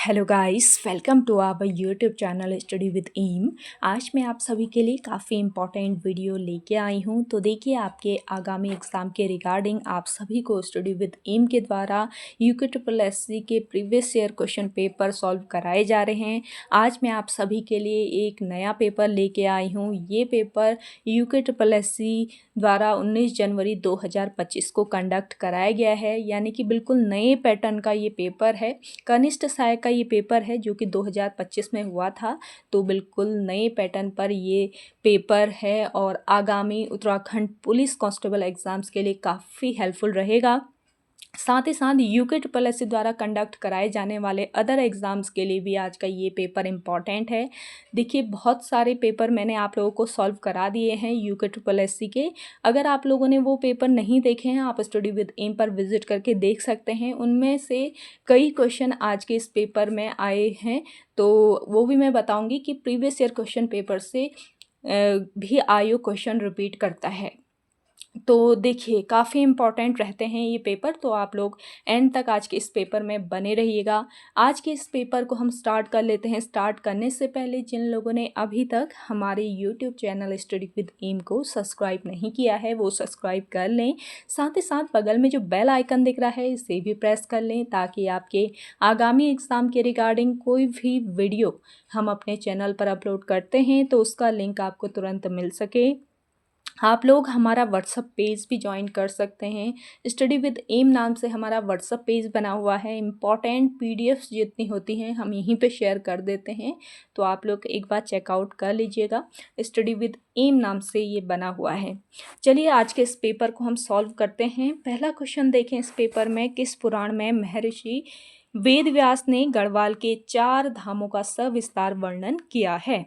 Hello guys, welcome to our YouTube channel study with M. आज मैं आप सभी के लिए काफ़ी इम्पॉर्टेंट वीडियो लेके आई हूँ। तो देखिए, आपके आगामी एग्ज़ाम के रिगार्डिंग आप सभी को स्टडी विद एम के द्वारा यूके ट्रिपल एससी के previous year question paper solve कराए जा रहे हैं। आज मैं आप सभी के लिए एक नया पेपर लेके आई हूँ। ये पेपर यूके ट्रिपल एससी द्वारा 19 जनवरी 2025 को कंडक्ट कराया गया है, यानी कि बिल्कुल नए पैटर्न का ये पेपर है। कनिष्ठ सहायक का ये पेपर है जो कि 2025 में हुआ था। तो बिल्कुल नए पैटर्न पर ये पेपर है और आगामी उत्तराखंड पुलिस कांस्टेबल एग्ज़ाम्स के लिए काफ़ी हेल्पफुल रहेगा। साथ ही साथ यूके ट्रिपल एससी द्वारा कंडक्ट कराए जाने वाले अदर एग्ज़ाम्स के लिए भी आज का ये पेपर इम्पॉर्टेंट है। देखिए, बहुत सारे पेपर मैंने आप लोगों को सॉल्व करा दिए हैं यूके ट्रिपल एससी के। अगर आप लोगों ने वो पेपर नहीं देखे हैं, आप स्टडी विद एम पर विजिट करके देख सकते हैं। उनमें से कई क्वेश्चन आज के इस पेपर में आए हैं, तो वो भी मैं बताऊँगी कि प्रीवियस ईयर क्वेश्चन पेपर से भी आयो क्वेश्चन रिपीट करता है। तो देखिए, काफ़ी इम्पॉर्टेंट रहते हैं ये पेपर, तो आप लोग एंड तक आज के इस पेपर में बने रहिएगा। आज के इस पेपर को हम स्टार्ट कर लेते हैं। स्टार्ट करने से पहले जिन लोगों ने अभी तक हमारे YouTube channel study with M को सब्सक्राइब नहीं किया है, वो सब्सक्राइब कर लें। साथ ही साथ बगल में जो बेल आइकन दिख रहा है, इसे भी प्रेस कर लें, ताकि आपके आगामी एग्ज़ाम के रिगार्डिंग कोई भी वीडियो हम अपने चैनल पर अपलोड करते हैं तो उसका लिंक आपको तुरंत मिल सके। आप लोग हमारा व्हाट्सअप पेज भी ज्वाइन कर सकते हैं। स्टडी विद एम नाम से हमारा व्हाट्सअप पेज बना हुआ है। इम्पॉर्टेंट पीडीएफ्स जितनी होती हैं हम यहीं पे शेयर कर देते हैं, तो आप लोग एक बार चेकआउट कर लीजिएगा। स्टडी विद एम नाम से ये बना हुआ है। चलिए, आज के इस पेपर को हम सॉल्व करते हैं। पहला क्वेश्चन देखें इस पेपर में, किस पुराण में महर्षि वेद व्यास ने गढ़वाल के 4 धामों का सविस्तार वर्णन किया है?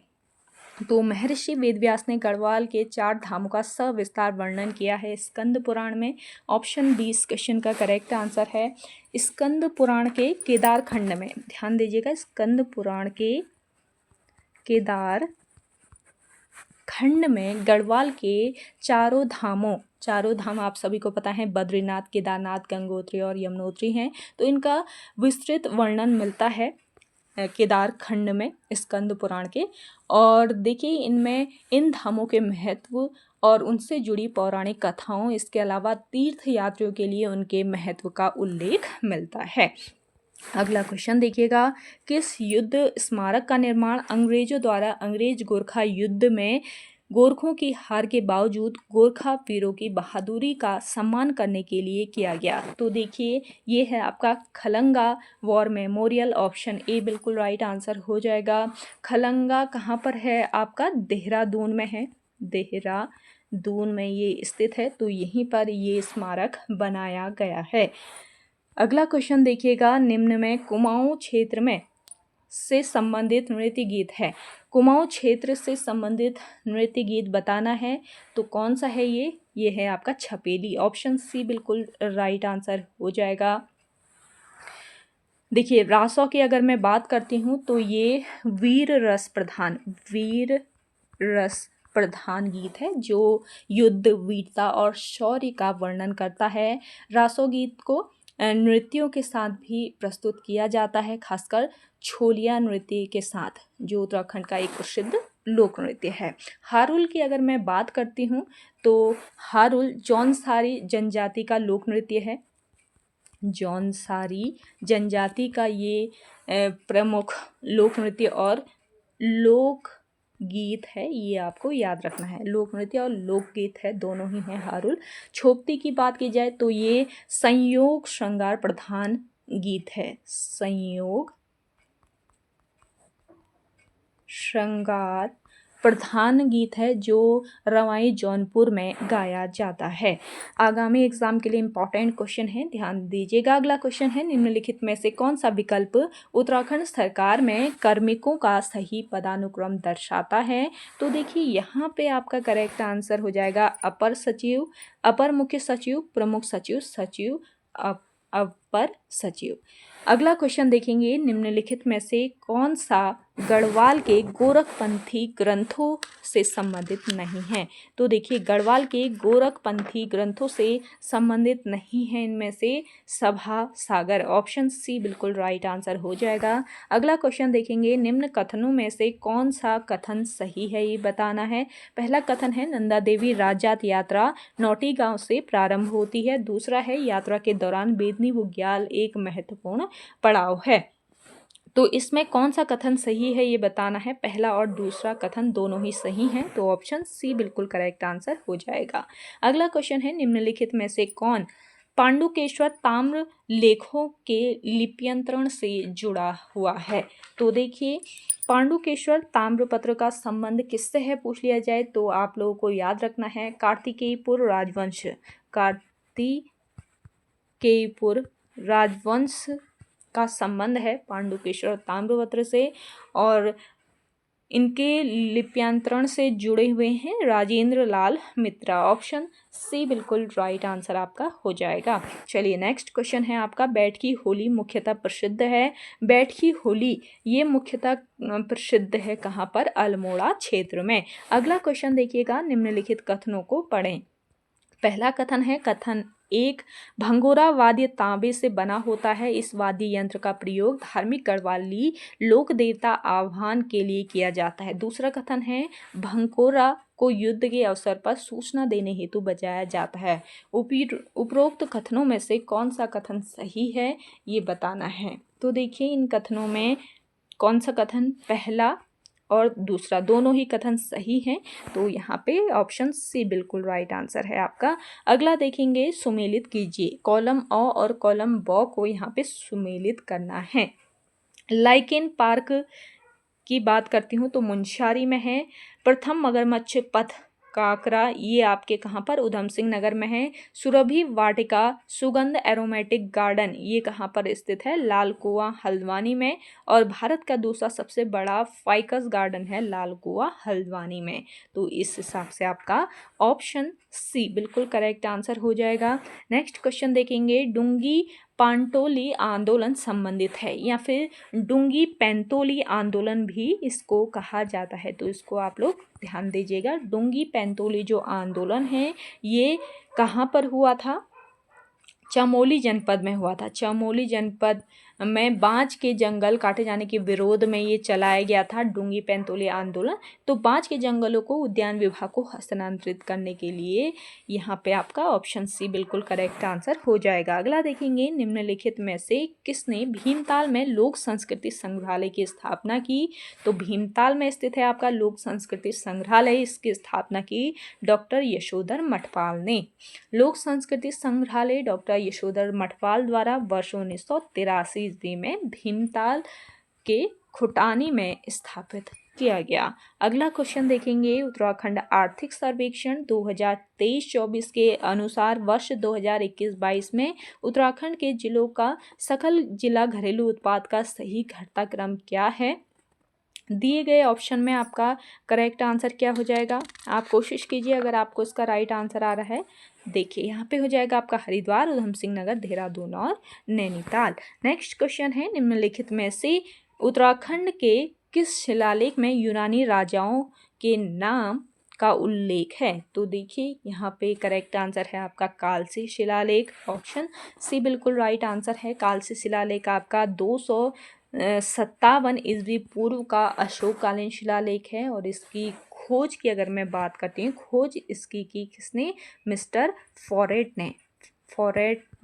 तो महर्षि वेदव्यास ने गढ़वाल के 4 धामों का सविस्तार वर्णन किया है स्कंद पुराण में। ऑप्शन बी इस क्वेश्चन का करेक्ट आंसर है। स्कंद पुराण के केदार खंड में, ध्यान दीजिएगा, स्कंद पुराण के केदार खंड में गढ़वाल के चारों धाम आप सभी को पता है, बद्रीनाथ, केदारनाथ, गंगोत्री और यमुनोत्री हैं। तो इनका विस्तृत वर्णन मिलता है केदार खंड में स्कंद पुराण के। और देखिए, इनमें इन धामों के महत्व और उनसे जुड़ी पौराणिक कथाओं, इसके अलावा तीर्थ यात्रियों के लिए उनके महत्व का उल्लेख मिलता है। अगला क्वेश्चन देखिएगा, किस युद्ध स्मारक का निर्माण अंग्रेजों द्वारा अंग्रेज गोरखा युद्ध में गोरखों की हार के बावजूद गोरखा वीरों की बहादुरी का सम्मान करने के लिए किया गया? तो देखिए, ये है आपका Khalanga war memorial. Option A बिल्कुल राइट आंसर हो जाएगा। खलंगा कहाँ पर है? आपका देहरादून में है। देहरादून में ये स्थित है, तो यहीं पर ये स्मारक बनाया गया है। अगला क्वेश्चन देखिएगा, निम्न में कुमाऊं क्षेत्र में से संबंधित नृत्य गीत है। कुमाऊं क्षेत्र से संबंधित नृत्य गीत बताना है, तो कौन सा है ये है आपका छपेली। ऑप्शन सी बिल्कुल राइट आंसर हो जाएगा। देखिए, रासों की अगर मैं बात करती हूँ तो ये वीर रस प्रधान गीत है, जो युद्ध, वीरता और शौर्य का वर्णन करता है। रासो गीत को नृत्यों के साथ भी प्रस्तुत किया जाता है, खासकर छोलिया नृत्य के साथ, जो उत्तराखंड का एक प्रसिद्ध लोक नृत्य है। हारुल की अगर मैं बात करती हूँ तो हारुल जौनसारी जनजाति का लोक नृत्य है। जौनसारी जनजाति का ये प्रमुख लोक नृत्य और लोक गीत है, ये आपको याद रखना है। लोक नृत्य और लोकगीत है, दोनों ही हैं हारुल। छोपती की बात की जाए तो ये संयोग श्रृंगार प्रधान गीत है। संयोग श्रृंगार प्रधान गीत है, जो रवाई जौनपुर में गाया जाता है। आगामी एग्जाम के लिए इम्पॉर्टेंट क्वेश्चन है, ध्यान दीजिएगा। अगला क्वेश्चन है, निम्नलिखित में से कौन सा विकल्प उत्तराखंड सरकार में कार्मिकों का सही पदानुक्रम दर्शाता है? तो देखिए, यहाँ पे आपका करेक्ट आंसर हो जाएगा अपर सचिव, अपर मुख्य सचिव, प्रमुख सचिव, सचिव, पर सचिव। अगला क्वेश्चन देखेंगे, निम्नलिखित में से कौन सा गढ़वाल के गोरखपंथी ग्रंथों से संबंधित नहीं है। तो देखिए, गढ़वाल के गोरखपंथी ग्रंथों से संबंधित नहीं है इनमें से सभा सागर। ऑप्शन सी बिल्कुल राइट आंसर हो जाएगा। अगला क्वेश्चन देखेंगे, निम्न कथनों में से कौन सा कथन सही है, ये बताना है। पहला कथन है, नंदा देवी राजजात यात्रा नौटी गांव से प्रारंभ होती है। दूसरा है, यात्रा के दौरान बेदनी बुग्याल एक महत्वपूर्ण पड़ाव है। तो इसमें कौन सा कथन सही है, ये बताना है। पहला और दूसरा कथन दोनों ही सही हैं, तो ऑप्शन सी बिल्कुल करेक्ट आंसर हो जाएगा। अगला क्वेश्चन है, निम्नलिखित में से कौन पांडुकेश्वर ताम्र लेखों के लिप्यंतरण से जुड़ा हुआ है। तो देखिए, पांडुकेश्वर ताम्रपत्र का संबंध किससे है पूछ लिया जाए तो आप लोगों को याद रखना है कार्तिकेयपुर राजवंश। कार्तिकेयपुर राजवंश का संबंध है पांडुकेश्वर ताम्रपत्र से, और इनके लिप्यांतरण से जुड़े हुए हैं राजेंद्र लाल मित्रा। ऑप्शन सी बिल्कुल राइट आंसर आपका हो जाएगा। चलिए, नेक्स्ट क्वेश्चन है आपका, बैठकी होली मुख्यतः प्रसिद्ध है। बैठकी होली ये मुख्यतः प्रसिद्ध है कहाँ पर, अल्मोड़ा क्षेत्र में। अगला क्वेश्चन देखिएगा, निम्नलिखित कथनों को पढ़ें। पहला कथन है, कथन एक, भंगोरा वाद्य तांबे से बना होता है। इस वाद्य यंत्र का प्रयोग धार्मिक गढ़वाली लोक देवता आह्वान के लिए किया जाता है। दूसरा कथन है, भंगोरा को युद्ध के अवसर पर सूचना देने हेतु बजाया जाता है। उपरोक्त कथनों में से कौन सा कथन सही है, ये बताना है। तो देखिए, इन कथनों में कौन सा कथन, पहला और दूसरा दोनों ही कथन सही हैं, तो यहाँ पे ऑप्शन सी बिल्कुल राइट आंसर है आपका। अगला देखेंगे, सुमेलित कीजिए। कॉलम अ और कॉलम ब को यहाँ पे सुमेलित करना है। लाइकेन पार्क की बात करती हूँ तो मुंशियारी में है। प्रथम मगरमच्छ पथ काकरा, ये आपके कहाँ पर, उधम सिंह नगर में है। सुरभि वाटिका सुगंध एरोमेटिक गार्डन, ये कहाँ पर स्थित है, लाल कुआं हल्द्वानी में। और भारत का दूसरा सबसे बड़ा फाइकस गार्डन है लाल कुआं हल्द्वानी में। तो इस हिसाब से आपका ऑप्शन सी बिल्कुल करेक्ट आंसर हो जाएगा। नेक्स्ट क्वेश्चन देखेंगे, डुंगी पांटोली आंदोलन संबंधित है, या फिर डुंगी पैंतोली आंदोलन भी इसको कहा जाता है। तो इसको आप लोग ध्यान दीजिएगा। डुंगी पैंतोली जो आंदोलन है ये कहाँ पर हुआ था, चमोली जनपद में हुआ था। चमोली जनपद में बांज के जंगल काटे जाने के विरोध में ये चलाया गया था डुंगी पैंतोली आंदोलन। तो बांज के जंगलों को उद्यान विभाग को हस्तांतरित करने के लिए यहाँ पे आपका ऑप्शन सी बिल्कुल करेक्ट आंसर हो जाएगा। अगला देखेंगे, निम्नलिखित में से किसने भीमताल में लोक संस्कृति संग्रहालय की स्थापना की। तो भीमताल में स्थित है आपका लोक संस्कृति संग्रहालय, इसकी स्थापना की डॉक्टर यशोधर मठपाल ने। लोक संस्कृति संग्रहालय डॉक्टर यशोधर मठपाल द्वारा वर्ष 1983 ईस्वी में भीमताल के खुटानी में स्थापित किया गया। अगला क्वेश्चन देखेंगे, उत्तराखंड आर्थिक सर्वेक्षण 2023-24 के अनुसार वर्ष 2021-22 में उत्तराखंड के जिलों का सकल जिला घरेलू उत्पाद का सही घटता क्रम क्या है। दिए गए ऑप्शन में आपका करेक्ट आंसर क्या हो जाएगा, आप कोशिश कीजिए अगर आपको इसका राइट आंसर आ रहा है। देखिए, यहाँ पे हो जाएगा आपका हरिद्वार, उधम सिंह नगर, देहरादून और नैनीताल। नेक्स्ट क्वेश्चन है, निम्नलिखित में से उत्तराखंड के किस शिलालेख में यूनानी राजाओं के नाम का उल्लेख है। तो देखिए, यहाँ पे करेक्ट आंसर है आपका कालसी शिलालेख। ऑप्शन सी बिल्कुल राइट आंसर है। कालसी शिलालेख आपका 257 ईस्वी पूर्व का अशोककालीन शिलालेख है, और इसकी खोज की अगर मैं बात करती हूँ, खोज इसकी की किसने, मिस्टर फॉरेट ने।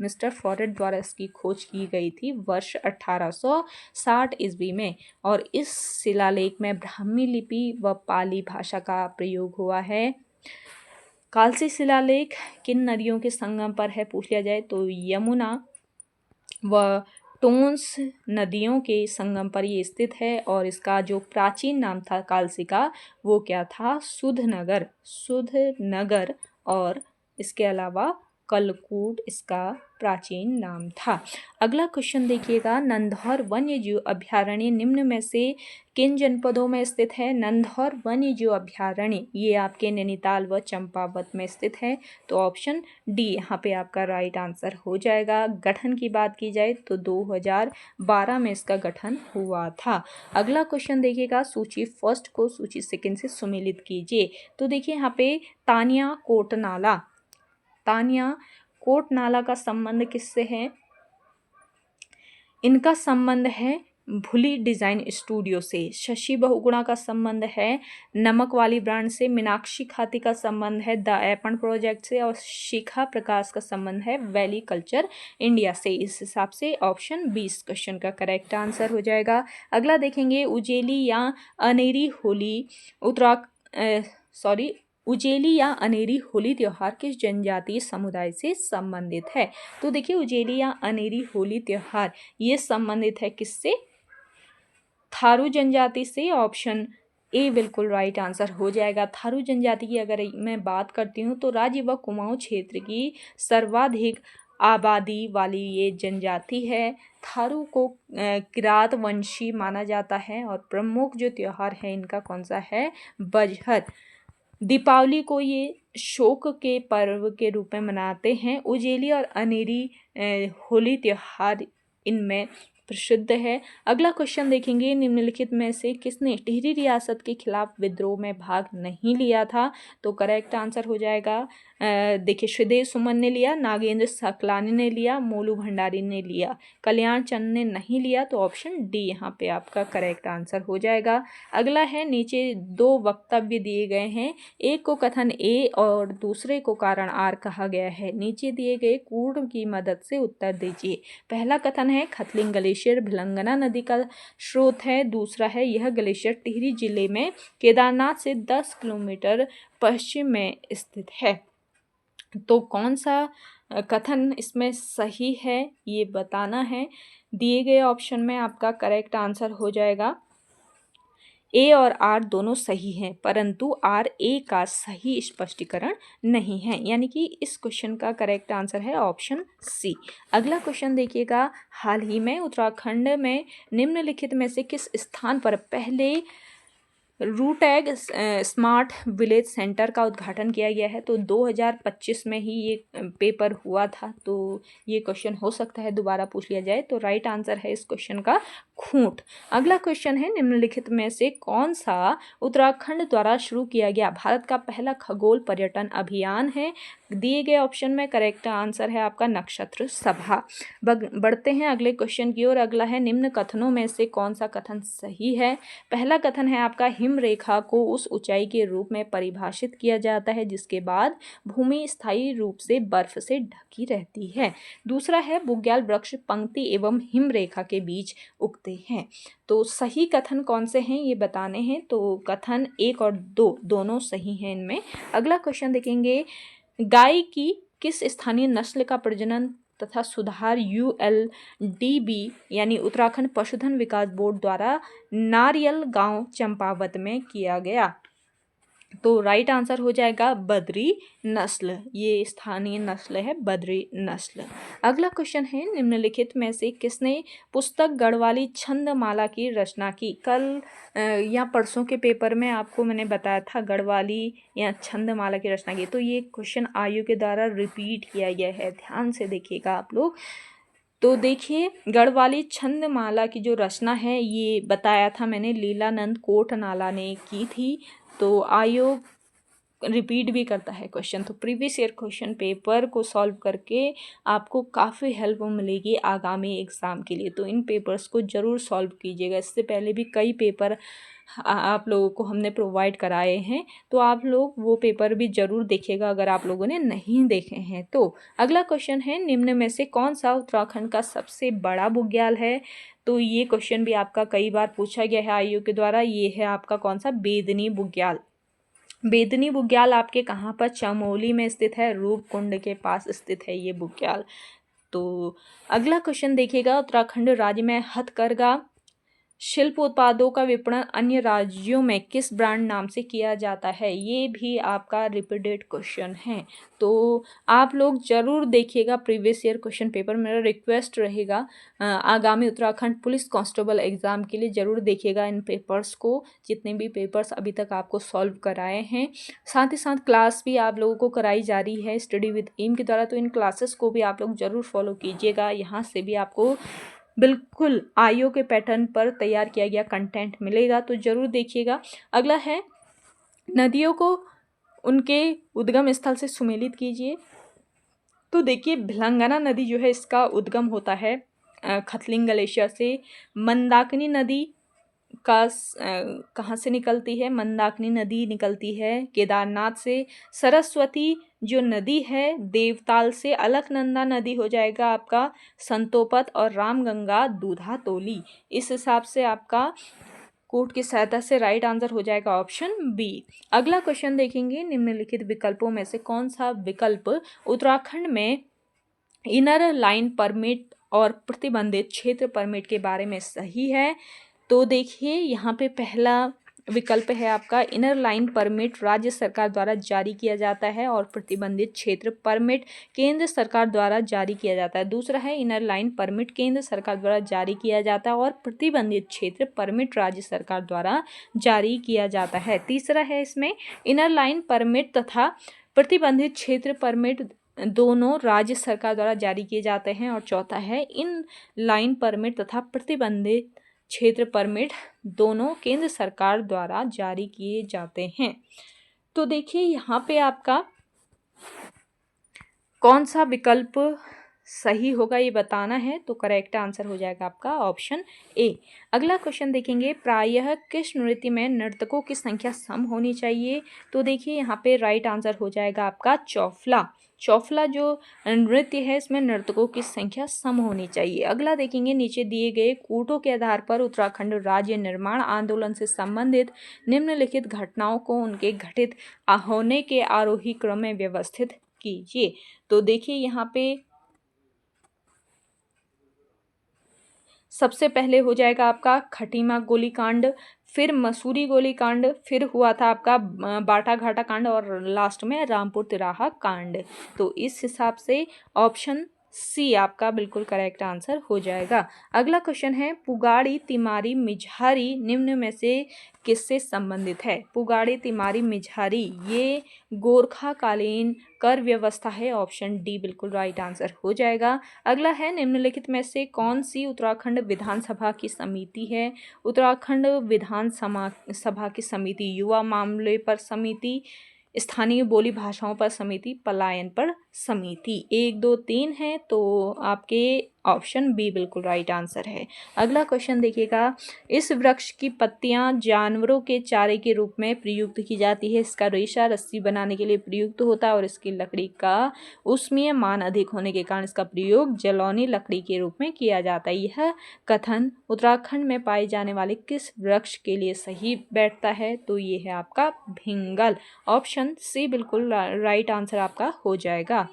मिस्टर फॉरेट द्वारा इसकी खोज की गई थी वर्ष 1860 ईस्वी में। और इस शिलालेख में ब्राह्मी लिपि व पाली भाषा का प्रयोग हुआ है। कालसी शिलालेख किन नदियों के संगम पर है पूछ लिया जाए तो यमुना व टोंस नदियों के संगम पर ये स्थित है, और इसका जो प्राचीन नाम था कालसी का वो क्या था, सुधनगर। और इसके अलावा कलकूट इसका प्राचीन नाम था। अगला क्वेश्चन देखिएगा, नंधौर वन्य जीव अभयारण्य निम्न में से किन जनपदों में स्थित है? नंधौर वन्य जीव अभयारण्य ये आपके नैनीताल व चंपावत में स्थित है। तो ऑप्शन डी यहाँ पे आपका राइट आंसर हो जाएगा। गठन की बात की जाए तो 2012 में इसका गठन हुआ था। अगला क्वेश्चन देखिएगा, सूची फर्स्ट को सूची सेकंड से सुमेलित कीजिए। तो देखिए यहाँ पे तानिया कोटनाला का संबंध किससे है? इनका संबंध है भुली डिजाइन स्टूडियो से। शशि बहुगुणा का संबंध है नमक वाली ब्रांड से। मीनाक्षी खाती का संबंध है द एपन प्रोजेक्ट से। और शिखा प्रकाश का संबंध है वैली कल्चर इंडिया से। इस हिसाब से ऑप्शन 20 क्वेश्चन का करेक्ट आंसर हो जाएगा। अगला देखेंगे, उजेली या अनेरी होली त्यौहार किस जनजातीय समुदाय से संबंधित है? तो देखिए, उजेली या अनेरी होली त्यौहार ये संबंधित है किससे? थारू जनजाति से। ऑप्शन ए बिल्कुल राइट आंसर हो जाएगा। थारू जनजाति की अगर मैं बात करती हूँ तो राज्य व कुमाऊं क्षेत्र की सर्वाधिक आबादी वाली ये जनजाति है। थारू को किरात वंशी माना जाता है। और प्रमुख जो त्यौहार है इनका कौन सा है? बजहर। दीपावली को ये शोक के पर्व के रूप में मनाते हैं। उजेली और अनेरी होली त्यौहार इनमें प्रसिद्ध है। अगला क्वेश्चन देखेंगे, निम्नलिखित में से किसने टिहरी रियासत के खिलाफ विद्रोह में भाग नहीं लिया था? तो करेक्ट आंसर हो जाएगा, देखिए, श्रीदेव सुमन ने लिया, नागेंद्र सकलानी ने लिया, मोलू भंडारी ने लिया, कल्याण चंद ने नहीं लिया। तो ऑप्शन डी यहाँ पे आपका करेक्ट आंसर हो जाएगा। अगला है, नीचे दो वक्तव्य दिए गए हैं, एक को कथन ए और दूसरे को कारण आर कहा गया है। नीचे दिए गए कूर्ण की मदद से उत्तर दीजिए। पहला कथन है, खतलिंग ग्लेशियर भिलंगना नदी का स्रोत है। दूसरा है, यह ग्लेशियर टिहरी जिले में केदारनाथ से 10 किलोमीटर पश्चिम में स्थित है। तो कौन सा कथन इसमें सही है ये बताना है। दिए गए ऑप्शन में आपका करेक्ट आंसर हो जाएगा, ए और आर दोनों सही हैं, परंतु आर ए का सही स्पष्टीकरण नहीं है, यानी कि इस क्वेश्चन का करेक्ट आंसर है ऑप्शन सी। अगला क्वेश्चन देखिएगा, हाल ही में उत्तराखंड में निम्नलिखित में से किस स्थान पर पहले रूटैग स्मार्ट विलेज सेंटर का उद्घाटन किया गया है? तो 2025 में ही ये पेपर हुआ था। तो ये क्वेश्चन हो सकता है दोबारा पूछ लिया जाए। तो राइट आंसर है इस क्वेश्चन का खूंट। अगला क्वेश्चन है, निम्नलिखित में से कौन सा उत्तराखंड द्वारा शुरू किया गया भारत का पहला खगोल पर्यटन अभियान है? दिए गए ऑप्शन में करेक्ट आंसर है आपका नक्षत्र सभा। बढ़ते हैं अगले क्वेश्चन की ओर। अगला है, निम्न कथनों में से कौन सा कथन सही है? पहला कथन है आपका, हिम रेखा को उस ऊंचाई के रूप में परिभाषित किया जाता है जिसके बाद भूमि स्थायी रूप से बर्फ से ढकी रहती है। दूसरा है, बुग्याल वृक्ष पंक्ति एवं हिम रेखा के बीच उगते हैं। तो सही कथन कौन से हैं ये बताने हैं। तो कथन 1 और 2 दोनों सही हैं इनमें। अगला क्वेश्चन देखेंगे, गाय की किस स्थानीय नस्ल का प्रजनन तथा सुधार ULDB यानी उत्तराखंड पशुधन विकास बोर्ड द्वारा नारियल गांव चंपावत में किया गया? तो राइट आंसर हो जाएगा बद्री नस्ल। ये स्थानीय नस्ल है बद्री नस्ल। अगला क्वेश्चन है, निम्नलिखित में से किसने पुस्तक गढ़वाली छंदमाला की रचना की? कल या परसों के पेपर में आपको मैंने बताया था गढ़वाली या छंदमाला की रचना की। तो ये क्वेश्चन आयु के द्वारा रिपीट किया गया है, ध्यान से देखिएगा आप लोग। तो देखिए, गढ़वाली छंदमाला की जो रचना है ये बताया था मैंने लीलानंद कोटनाला ने की थी। तो आयोग रिपीट भी करता है क्वेश्चन। तो प्रीवियस ईयर क्वेश्चन पेपर को सॉल्व करके आपको काफ़ी हेल्प मिलेगी आगामी एग्ज़ाम के लिए। तो इन पेपर्स को ज़रूर सॉल्व कीजिएगा। इससे पहले भी कई पेपर आप लोगों को हमने प्रोवाइड कराए हैं, तो आप लोग वो पेपर भी ज़रूर देखिएगा अगर आप लोगों ने नहीं देखे हैं तो। अगला क्वेश्चन है, निम्न में से कौन सा उत्तराखंड का सबसे बड़ा बुग्याल है? तो ये क्वेश्चन भी आपका कई बार पूछा गया है आयोग के द्वारा। ये है आपका कौन सा? बेदनी बुग्याल। बेदनी बुग्याल आपके कहाँ पर? चमोली में स्थित है, रूपकुंड के पास स्थित है ये बुग्याल। तो अगला क्वेश्चन देखिएगा, उत्तराखंड राज्य में हथकरघा शिल्प उत्पादों का विपणन अन्य राज्यों में किस ब्रांड नाम से किया जाता है? ये भी आपका रिपीटेड क्वेश्चन है, तो आप लोग ज़रूर देखिएगा प्रीवियस ईयर क्वेश्चन पेपर। मेरा रिक्वेस्ट रहेगा आगामी उत्तराखंड पुलिस कांस्टेबल एग्ज़ाम के लिए ज़रूर देखिएगा इन पेपर्स को, जितने भी पेपर्स अभी तक आपको सॉल्व कराए हैं। साथ ही साथ क्लास भी आप लोगों को कराई जा रही है स्टडी विद एम के द्वारा, तो इन क्लासेस को भी आप लोग ज़रूर फॉलो कीजिएगा। यहाँ से भी आपको बिल्कुल आईओ के पैटर्न पर तैयार किया गया कंटेंट मिलेगा, तो ज़रूर देखिएगा। अगला है नदियों को उनके उद्गम स्थल से सुमेलित कीजिए। तो देखिए भिलंगना नदी जो है इसका उद्गम होता है खतलिंग ग्लेशियर से। मंदाकिनी नदी कहाँ से निकलती है? मंदाकिनी नदी निकलती है केदारनाथ से। सरस्वती जो नदी है देवताल से। अलकनंदा नदी हो जाएगा आपका संतोपत, और रामगंगा दूधातोली। इस हिसाब से आपका कोड की सहायता से राइट आंसर हो जाएगा ऑप्शन बी। अगला क्वेश्चन देखेंगे, निम्नलिखित विकल्पों में से कौन सा विकल्प उत्तराखंड में इनर लाइन परमिट और प्रतिबंधित क्षेत्र परमिट के बारे में सही है? तो देखिए यहाँ पे पहला विकल्प है आपका इनर लाइन परमिट राज्य सरकार द्वारा जारी किया जाता है और प्रतिबंधित क्षेत्र परमिट केंद्र सरकार द्वारा जारी किया जाता है। दूसरा है इनर लाइन परमिट केंद्र सरकार द्वारा जारी किया जाता है और प्रतिबंधित क्षेत्र परमिट राज्य सरकार द्वारा जारी किया जाता है। तीसरा है इसमें इनर लाइन परमिट तथा प्रतिबंधित क्षेत्र परमिट दोनों राज्य सरकार द्वारा जारी किए जाते हैं। और चौथा है इन लाइन परमिट तथा प्रतिबंधित क्षेत्र परमिट दोनों केंद्र सरकार द्वारा जारी किए जाते हैं। तो देखिए यहाँ पे आपका कौन सा विकल्प सही होगा ये बताना है, तो करेक्ट आंसर हो जाएगा आपका ऑप्शन ए। अगला क्वेश्चन देखेंगे, प्रायः किस नृत्य में नर्तकों की संख्या सम होनी चाहिए? तो देखिए यहाँ पे राइट आंसर हो जाएगा आपका चौफला। चौफला जो नृत्य है इसमें नर्तकों की संख्या सम होनी चाहिए। अगला देखेंगे, नीचे दिए गए कूटों के आधार पर उत्तराखंड राज्य निर्माण आंदोलन से संबंधित निम्नलिखित घटनाओं को उनके घटित होने के आरोही क्रम में व्यवस्थित कीजिए। तो देखिए यहाँ पे सबसे पहले हो जाएगा आपका खटीमा गोलीकांड, फिर मसूरी गोलीकांड, फिर हुआ था आपका बाटा घाटा कांड, और लास्ट में रामपुर तिराहा कांड। तो इस हिसाब से ऑप्शन सी आपका बिल्कुल करेक्ट आंसर हो जाएगा। अगला क्वेश्चन है, पुगाड़ी तिमारी मिझारी निम्न में से किससे संबंधित है? पुगाड़ी तिमारी मिझारी ये गोरखा कालीन कर व्यवस्था है। ऑप्शन डी बिल्कुल राइट आंसर हो जाएगा। अगला है, निम्नलिखित में से कौन सी उत्तराखंड विधानसभा की समिति है? उत्तराखंड विधानसभा की समिति युवा मामले पर समिति, स्थानीय बोली भाषाओं पर समिति, पलायन पर समिति। 1 2 3 है, तो आपके ऑप्शन बी बिल्कुल राइट आंसर है। अगला क्वेश्चन देखिएगा, इस वृक्ष की पत्तियां जानवरों के चारे के रूप में प्रयुक्त की जाती है। इसका रेशा रस्सी बनाने के लिए प्रयुक्त होता है और इसकी लकड़ी का उष्मीय मान अधिक होने के कारण इसका प्रयोग जलौनी लकड़ी के रूप में किया जाता है। यह कथन उत्तराखंड में पाए जाने वाले किस वृक्ष के लिए सही बैठता है? तो ये है आपका भिंगल। ऑप्शन सी बिल्कुल राइट आंसर आपका हो जाएगा।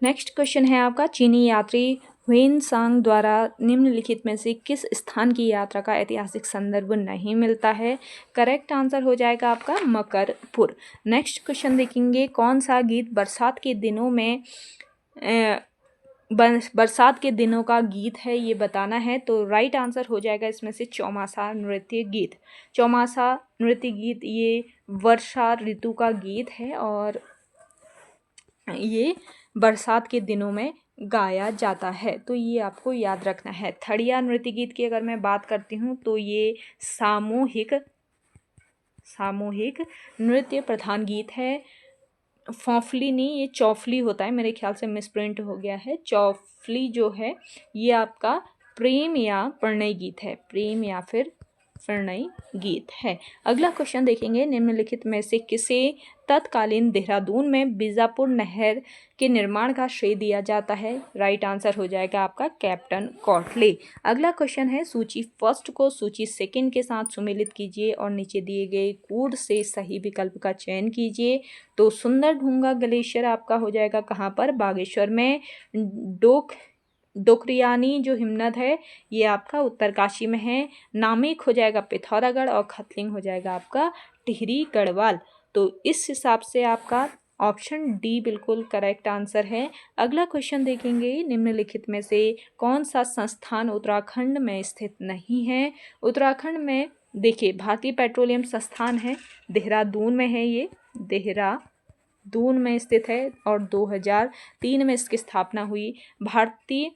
नेक्स्ट क्वेश्चन है आपका, चीनी यात्री ह्वेनसांग द्वारा निम्नलिखित में से किस स्थान की यात्रा का ऐतिहासिक संदर्भ नहीं मिलता है? करेक्ट आंसर हो जाएगा आपका मकरपुर। नेक्स्ट क्वेश्चन देखेंगे, कौन सा गीत बरसात के दिनों में बरसात के दिनों का गीत है ये बताना है। तो राइट आंसर हो जाएगा इसमें से चौमासा नृत्य गीत। चौमासा नृत्य गीत ये वर्षा ऋतु का गीत है और ये बरसात के दिनों में गाया जाता है, तो ये आपको याद रखना है। थड़िया नृत्य गीत की अगर मैं बात करती हूँ तो ये सामूहिक नृत्य प्रधान गीत है। फौफली नहीं, ये चौफली होता है, मेरे ख्याल से मिसप्रिंट हो गया है। चौफली जो है ये आपका प्रेम या प्रणय गीत है, प्रेम या फिर प्रणय गीत है। अगला क्वेश्चन देखेंगे, निम्नलिखित में से किसे तत्कालीन देहरादून में बीजापुर नहर के निर्माण का श्रेय दिया जाता है? राइट आंसर हो जाएगा आपका कैप्टन कॉटले। अगला क्वेश्चन है, सूची फर्स्ट को सूची सेकंड के साथ सुमेलित कीजिए और नीचे दिए गए कोड से सही विकल्प का चयन कीजिए। तो सुंदर ढूंगा ग्लेशियर आपका हो जाएगा कहाँ पर? बागेश्वर में। डोकरियानी जो हिमनद है ये आपका उत्तरकाशी में है। नामिक हो जाएगा पिथौरागढ़ और खतलिंग हो जाएगा आपका टिहरी गढ़वाल। तो इस हिसाब से आपका ऑप्शन डी बिल्कुल करेक्ट आंसर है। अगला क्वेश्चन देखेंगे, निम्नलिखित में से कौन सा संस्थान उत्तराखंड में स्थित नहीं है। उत्तराखंड में देखिए भारतीय पेट्रोलियम संस्थान है, देहरादून में है, ये देहरादून में स्थित है और 2003 में इसकी स्थापना हुई। भारतीय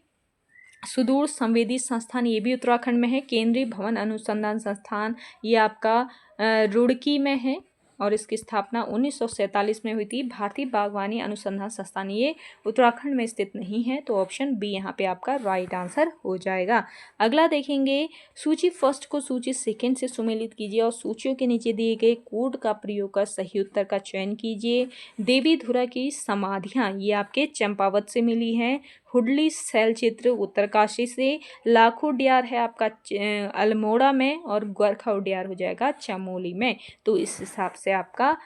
सुदूर संवेदी संस्थान ये भी उत्तराखंड में है। केंद्रीय भवन अनुसंधान संस्थान ये आपका रुड़की में है और इसकी स्थापना 1947 में हुई थी। भारतीय बागवानी अनुसंधान संस्थान ये उत्तराखंड में स्थित नहीं है। तो ऑप्शन बी यहाँ पे आपका राइट आंसर हो जाएगा। अगला देखेंगे, सूची फर्स्ट को सूची सेकंड से सुमेलित कीजिए और सूचियों के नीचे दिए गए कोड का प्रयोग कर सही उत्तर का चयन कीजिए। देवी धुरा की समाधियाँ ये आपके चंपावत से मिली हैं। हुडली शैल चित्र उत्तरकाशी से। लाखो उड्यार है आपका अल्मोड़ा में और गोरखा उड्यार हो जाएगा चमोली में। तो इस हिसाब से आपका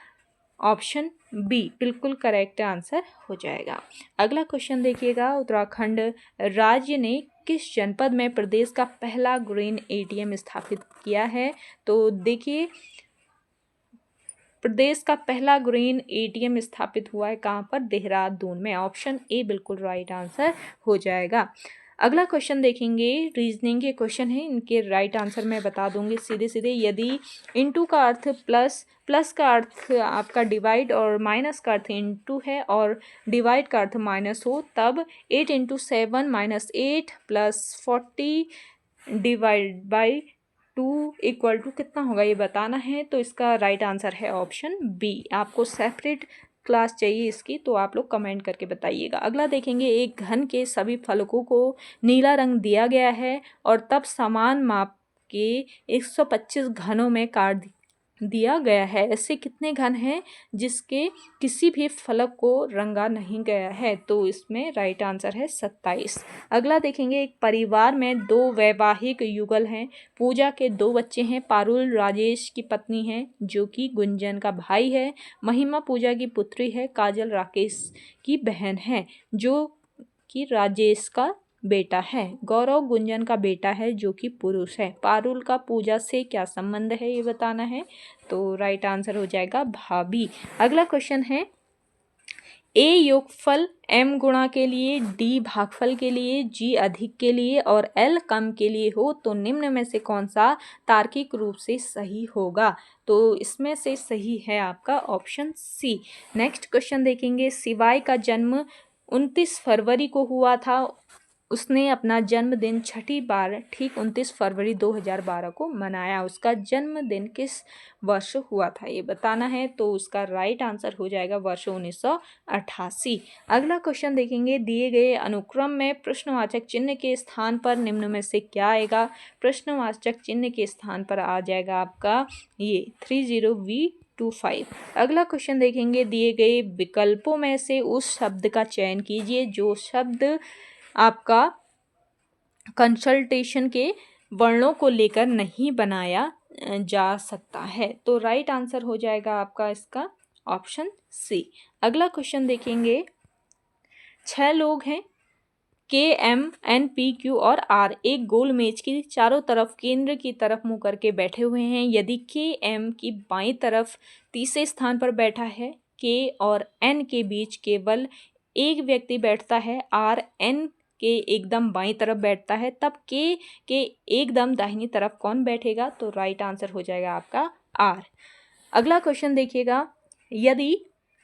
ऑप्शन बी बिल्कुल करेक्ट आंसर हो जाएगा। अगला क्वेश्चन देखिएगा, उत्तराखंड राज्य ने किस जनपद में प्रदेश का पहला ग्रीन एटीएम स्थापित किया है। तो देखिए प्रदेश का पहला ग्रीन एटीएम स्थापित हुआ है कहाँ पर, देहरादून में। ऑप्शन ए बिल्कुल राइट आंसर हो जाएगा। अगला क्वेश्चन देखेंगे, रीजनिंग के क्वेश्चन है, इनके राइट आंसर मैं बता दूंगी सीधे सीधे। यदि इनटू का अर्थ प्लस, प्लस का अर्थ आपका डिवाइड और माइनस का अर्थ इनटू है और डिवाइड का अर्थ माइनस हो, तब 8 × 7 - 8 + 40 डिवाइड बाई 2 इक्वल टू कितना होगा ये बताना है। तो इसका राइट आंसर है ऑप्शन बी। आपको सेपरेट क्लास चाहिए इसकी तो आप लोग कमेंट करके बताइएगा। अगला देखेंगे, एक घन के सभी फलकों को नीला रंग दिया गया है और तब समान माप के 125 घनों में काट दिया गया है। ऐसे कितने घन हैं जिसके किसी भी फलक को रंगा नहीं गया है। तो इसमें राइट आंसर है 27। अगला देखेंगे, एक परिवार में 2 वैवाहिक युगल हैं। पूजा के 2 बच्चे हैं। पारुल राजेश की पत्नी है जो कि गुंजन का भाई है। महिमा पूजा की पुत्री है। काजल राकेश की बहन है जो कि राजेश का बेटा है। गौरव गुंजन का बेटा है जो कि पुरुष है। पारुल का पूजा से क्या संबंध है ये बताना है। तो राइट आंसर हो जाएगा भाभी। अगला क्वेश्चन है, ए योगफल m गुणा के लिए, d भागफल के लिए, g अधिक के लिए और l कम के लिए हो तो निम्न में से कौन सा तार्किक रूप से सही होगा। तो इसमें से सही है आपका ऑप्शन सी। नेक्स्ट क्वेश्चन देखेंगे, शिवाय का जन्म 29 फरवरी को हुआ था। उसने अपना जन्मदिन छठी बार ठीक 29 फरवरी 2012 को मनाया। उसका जन्मदिन किस वर्ष हुआ था ये बताना है। तो उसका राइट आंसर हो जाएगा वर्ष 1988। अगला क्वेश्चन देखेंगे, दिए गए अनुक्रम में प्रश्नवाचक चिन्ह के स्थान पर निम्न में से क्या आएगा। प्रश्नवाचक चिन्ह के स्थान पर आ जाएगा आपका ये 30V25। अगला क्वेश्चन देखेंगे, दिए गए विकल्पों में से उस शब्द का चयन कीजिए जो शब्द आपका कंसल्टेशन के वर्णों को लेकर नहीं बनाया जा सकता है। तो राइट आंसर हो जाएगा आपका इसका ऑप्शन सी। अगला क्वेश्चन देखेंगे, 6 लोग हैं, KM, NP, Q और R एक गोल मेज की चारों तरफ केंद्र की तरफ मुंह करके बैठे हुए हैं। यदि KM की बाईं तरफ तीसरे स्थान पर बैठा है, K और N के बीच केवल एक व्यक्ति बैठता है, R N के एकदम बाईं तरफ बैठता है, तब K के एकदम दाहिनी तरफ कौन बैठेगा। तो राइट आंसर हो जाएगा आपका R। अगला क्वेश्चन देखिएगा, यदि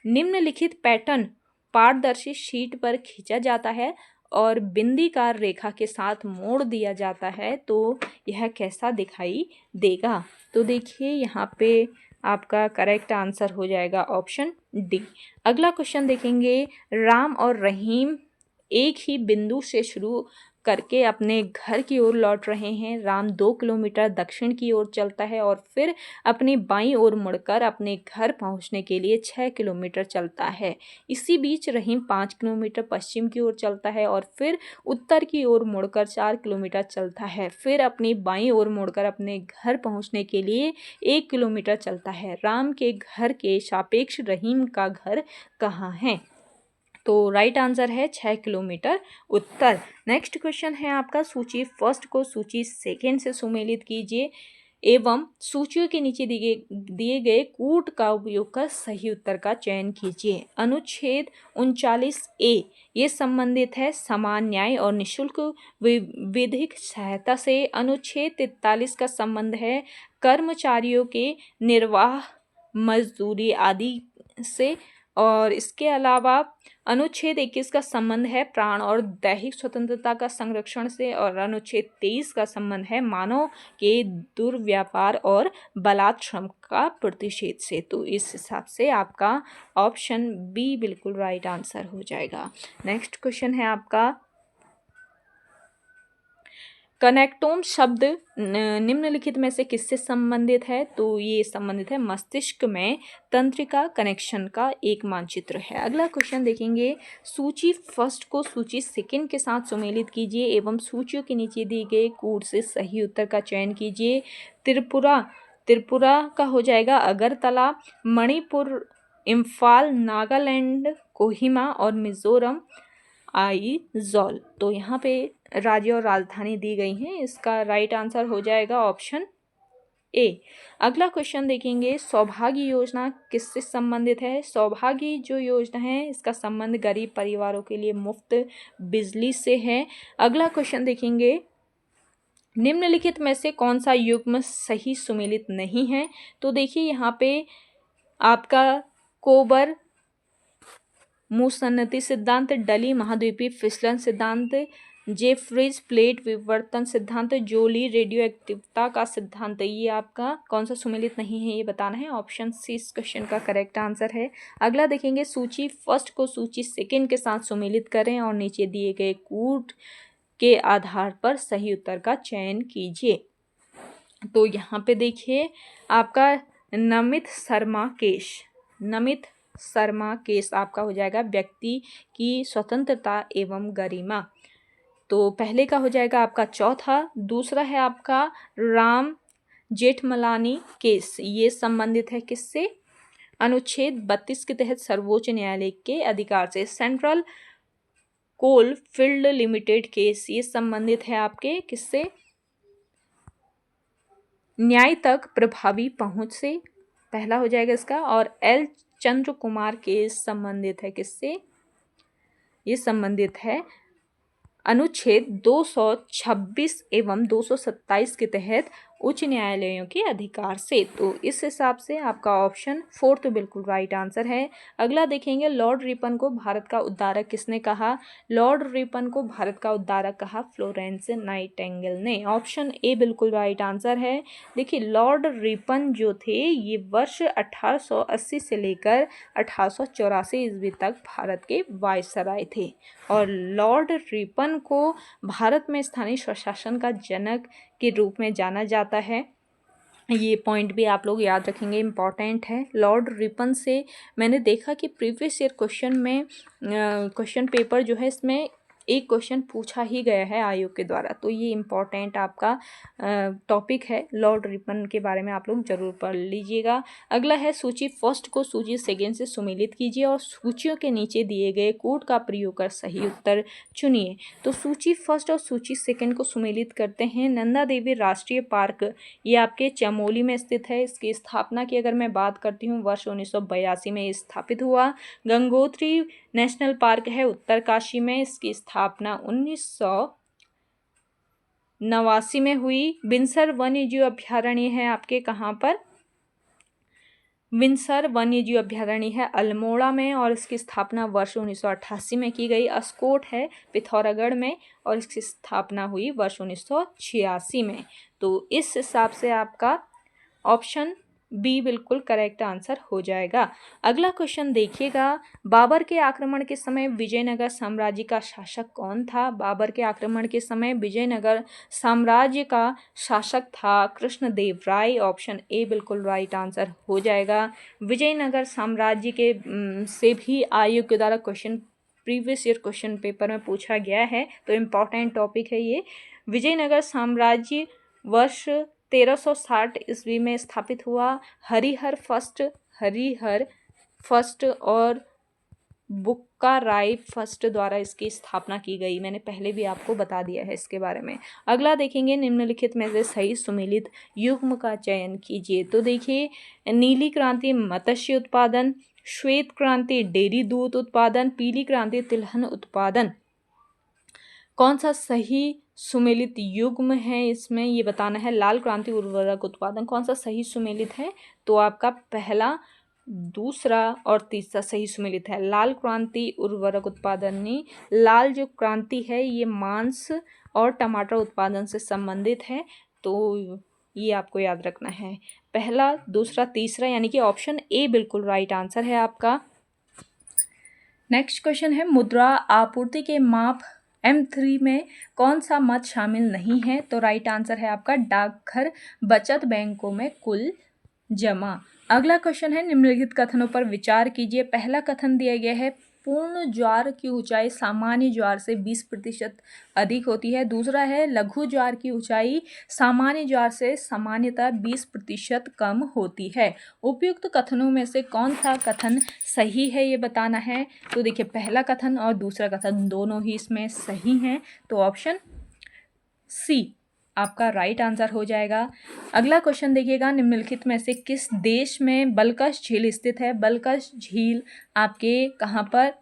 निम्नलिखित पैटर्न पारदर्शी शीट पर खींचा जाता है और बिंदीदार रेखा के साथ मोड़ दिया जाता है तो यह कैसा दिखाई देगा। तो देखिए यहाँ पे आपका करेक्ट आंसर हो जाएगा ऑप्शन डी। अगला क्वेश्चन देखेंगे, राम और रहीम एक ही बिंदु से शुरू करके अपने घर की ओर लौट रहे हैं। राम 2 किलोमीटर दक्षिण की ओर चलता है और फिर अपनी बाईं ओर मुड़कर अपने घर पहुंचने के लिए 6 किलोमीटर चलता है। इसी बीच रहीम 5 किलोमीटर पश्चिम की ओर चलता है और फिर उत्तर की ओर मुड़कर 4 किलोमीटर चलता है। फिर अपनी बाईं ओर मुड़कर अपने घर पहुंचने के लिए 1 किलोमीटर चलता है। राम के घर के सापेक्ष रहीम का घर कहाँ है। तो राइट आंसर है 6 किलोमीटर उत्तर। नेक्स्ट क्वेश्चन है आपका, सूची फर्स्ट को सूची सेकेंड से सुमेलित कीजिए एवं सूचियों के नीचे दिए गए कूट का उपयोग कर सही उत्तर का चयन कीजिए। अनुच्छेद 39A ये संबंधित है समान न्याय और निःशुल्क विधिक सहायता से। अनुच्छेद 43 का संबंध है कर्मचारियों के निर्वाह, मजदूरी आदि से। और इसके अलावा अनुच्छेद 21 का संबंध है प्राण और दैहिक स्वतंत्रता का संरक्षण से। और अनुच्छेद 23 का संबंध है मानव के दुर्व्यापार और बलात् श्रम का प्रतिषेध से। तो इस हिसाब से आपका ऑप्शन बी बिल्कुल राइट आंसर हो जाएगा। नेक्स्ट क्वेश्चन है आपका, कनेक्टोम शब्द निम्नलिखित में से किससे संबंधित है? तो ये संबंधित है मस्तिष्क में तंत्रिका कनेक्शन का एक मानचित्र है। अगला क्वेश्चन देखेंगे, सूची फर्स्ट को सूची सेकंड के साथ सुमेलित कीजिए एवं सूचियों के नीचे दिए गए कोड से सही उत्तर का चयन कीजिए। त्रिपुरा का हो जाएगा अगरतला, मणिपुर इम्फाल, नागालैंड कोहिमा और मिजोरम आइजॉल। तो यहाँ पे राज्य और राजधानी दी गई हैं। इसका राइट आंसर हो जाएगा ऑप्शन ए। अगला क्वेश्चन देखेंगे, सौभाग्य योजना किससे संबंधित है? सौभाग्य जो योजना है इसका संबंध गरीब परिवारों के लिए मुफ्त बिजली से है। अगला क्वेश्चन देखेंगे, निम्नलिखित में से कौन सा युग्म सही सुमेलित नहीं है? तो देखिए यहाँ पे आपका कोबर मुसन्नती सिद्धांत, डली महाद्वीपीय फिसलन सिद्धांत, जेफ्रीज प्लेट विवर्तन सिद्धांत, जोली रेडियोएक्टिवता का सिद्धांत, ये आपका कौन सा सुमेलित नहीं है ये बताना है। ऑप्शन सी इस क्वेश्चन का करेक्ट आंसर है। अगला देखेंगे, सूची फर्स्ट को सूची सेकंड के साथ सुमेलित करें और नीचे दिए गए कूट के आधार पर सही उत्तर का चयन कीजिए। तो यहाँ पे देखिए आपका नमित शर्मा केस आपका हो जाएगा व्यक्ति की स्वतंत्रता एवं गरिमा। तो पहले का हो जाएगा आपका चौथा। दूसरा है आपका राम जेठमलानी केस, ये संबंधित है किससे? अनुच्छेद 32 के तहत सर्वोच्च न्यायालय के अधिकार से। Central Coal Field Limited case, ये संबंधित है आपके किससे? न्याय तक प्रभावी पहुंच से, पहला हो जाएगा इसका। और एल चंद्र कुमार केस संबंधित है किससे? ये संबंधित है अनुच्छेद 226 एवं 227 के तहत उच्च न्यायालयों के अधिकार से। तो इस हिसाब से आपका ऑप्शन फोर्थ बिल्कुल राइट आंसर है। अगला देखेंगे, लॉर्ड रिपन को भारत का उद्धारक किसने कहा? लॉर्ड रिपन को भारत का उद्धारक कहा फ्लोरेंस नाइटिंगेल ने। ऑप्शन ए बिल्कुल राइट आंसर है। देखिए लॉर्ड रिपन जो थे ये वर्ष 1880 से लेकर 1884 ईस्वी तक भारत के वायसराय थे। और लॉर्ड रिपन को भारत में स्थानीय स्वशासन का जनक के रूप में जाना जाता है। ये पॉइंट भी आप लोग याद रखेंगे, इम्पॉर्टेंट है। लॉर्ड रिपन से मैंने देखा कि प्रीवियस ईयर क्वेश्चन में क्वेश्चन पेपर जो है इसमें एक क्वेश्चन पूछा ही गया है आयोग के द्वारा। तो ये इम्पॉर्टेंट आपका टॉपिक है, लॉर्ड रिपन के बारे में आप लोग जरूर पढ़ लीजिएगा। अगला है, सूची फर्स्ट को सूची सेकेंड से सुमेलित कीजिए और सूचियों के नीचे दिए गए कोड का प्रयोग कर सही उत्तर चुनिए। तो सूची फर्स्ट और सूची सेकेंड को सुमेलित करते हैं। नंदा देवी राष्ट्रीय पार्क ये आपके चमोली में स्थित है। इसकी स्थापना की अगर मैं बात करती हूँ वर्ष 1982 में स्थापित हुआ। गंगोत्री नेशनल पार्क है उत्तरकाशी में, इसकी स्थापना 1989 में हुई। बिनसर वन्यजीव अभ्यारण्य है आपके कहाँ पर? बिनसर वन्यजीव अभ्यारण्य है अल्मोड़ा में और इसकी स्थापना वर्ष 1988 में की गई। अस्कोट है पिथौरागढ़ में और इसकी स्थापना हुई वर्ष 1986 में। तो इस हिसाब से आपका ऑप्शन बी बिल्कुल करेक्ट आंसर हो जाएगा। अगला क्वेश्चन देखिएगा, बाबर के आक्रमण के समय विजयनगर साम्राज्य का शासक कौन था? बाबर के आक्रमण के समय विजयनगर साम्राज्य का शासक था कृष्णदेव राय। ऑप्शन ए बिल्कुल राइट आंसर हो जाएगा। विजयनगर साम्राज्य के से भी आयोग के द्वारा question previous year question paper में पूछा गया है, तो इम्पॉर्टेंट टॉपिक है ये। विजयनगर साम्राज्य वर्ष 1360 ईस्वी में स्थापित हुआ। हरिहर फर्स्ट और हुक्का राय फर्स्ट द्वारा इसकी स्थापना की गई? मैंने पहले भी आपको बता दिया है इसके बारे में। अगला देखेंगे, निम्नलिखित में से सही सुमेलित युग्म का चयन कीजिए। तो देखिए, नीली क्रांति मत्स्य उत्पादन, श्वेत क्रांति डेयरी दूध उत्पादन, पीली क्रांति तिलहन उत्पादन। कौन सा सही सुमेलित युग्म है इसमें ये बताना है। लाल क्रांति उर्वरक उत्पादन कौन सा सही सुमेलित है? तो आपका पहला, दूसरा और तीसरा सही सुमेलित है। लाल क्रांति उर्वरक उत्पादन में लाल जो क्रांति है ये मांस और टमाटर उत्पादन से संबंधित है, तो ये आपको याद रखना है। पहला, दूसरा, तीसरा, यानी कि ऑप्शन ए बिल्कुल राइट आंसर है आपका। नेक्स्ट क्वेश्चन है, मुद्रा आपूर्ति के माप M3 में कौन सा मत शामिल नहीं है? तो राइट आंसर है आपका डाकघर बचत बैंकों में कुल जमा। अगला क्वेश्चन है, निम्नलिखित कथनों पर विचार कीजिए। पहला कथन दिया गया है, पूर्ण ज्वार की ऊंचाई सामान्य ज्वार से 20% अधिक होती है। दूसरा है, लघु ज्वार की ऊंचाई सामान्य ज्वार से सामान्यतः 20% कम होती है। उपयुक्त कथनों में से कौन सा कथन सही है ये बताना है। तो देखिए, पहला कथन और दूसरा कथन दोनों ही इसमें सही हैं, तो ऑप्शन सी आपका राइट आंसर हो जाएगा। अगला क्वेश्चन देखिएगा, निम्नलिखित में से किस देश में बलकश झील स्थित है? बलकश झील आपके कहाँ पर?